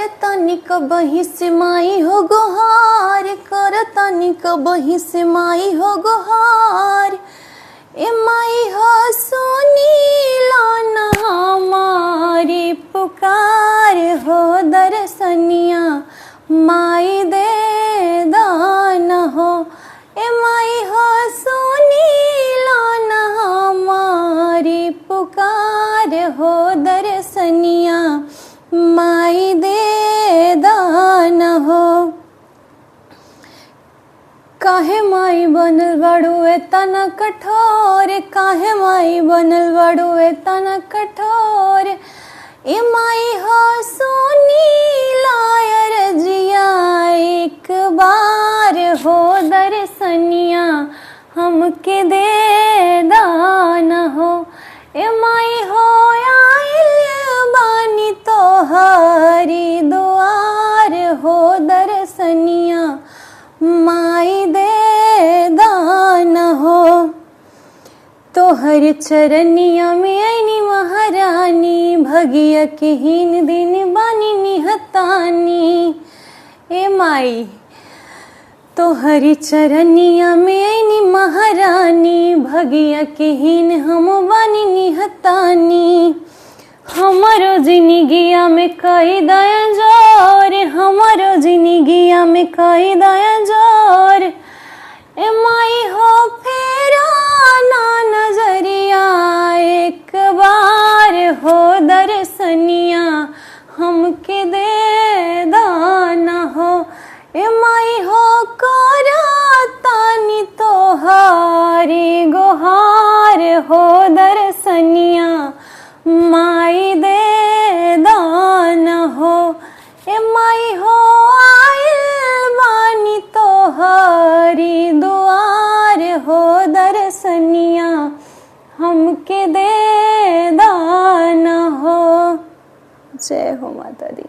कर तनिक बही से माई हो गोहार, कर तनिक बही से माई हो गोहार। ए माई हो सुनीला ना हमारी पुकार हो, दर्शनिया माई दे दान हो। ए माई हो सुनीला ना हमारी पुकार हो, दर्शनिया माई दे दान हो। काहे माई बनल बड़ुए तना कठोर, काहे माई बनल बड़ुए तना कठोर। ए माई हो सुनीला अरजिया एक बार हो, दर्शनिया हमके दे दान हो। ए माई हो आइल बानी तोहरी दुआर हो, दर्शनिया माई दे दान हो। तोहर चरनिया में आईनी महारानी, भगिया के हीन दिन बानी निहतानी। ए माई तोहरी चरनिया में आईनी महारानी, भगिया के हीन हम बानी निहतानी। हमारो जिंदगिया में कई दया जोर, हमारो जिंदगिया में कई दया जोर। ए माई हो फेरा ना नजरिया एक बार हो, दर्शनिया हमके दे दान हो। ए माई हो करा तानी तोहारी गोहार हो, दर्शनिया माई दे दान हो। ए माई हो आइल बानी तोहरी दुआर हो, दर्शनिया हमके दे दान हो। जय हो माता दी।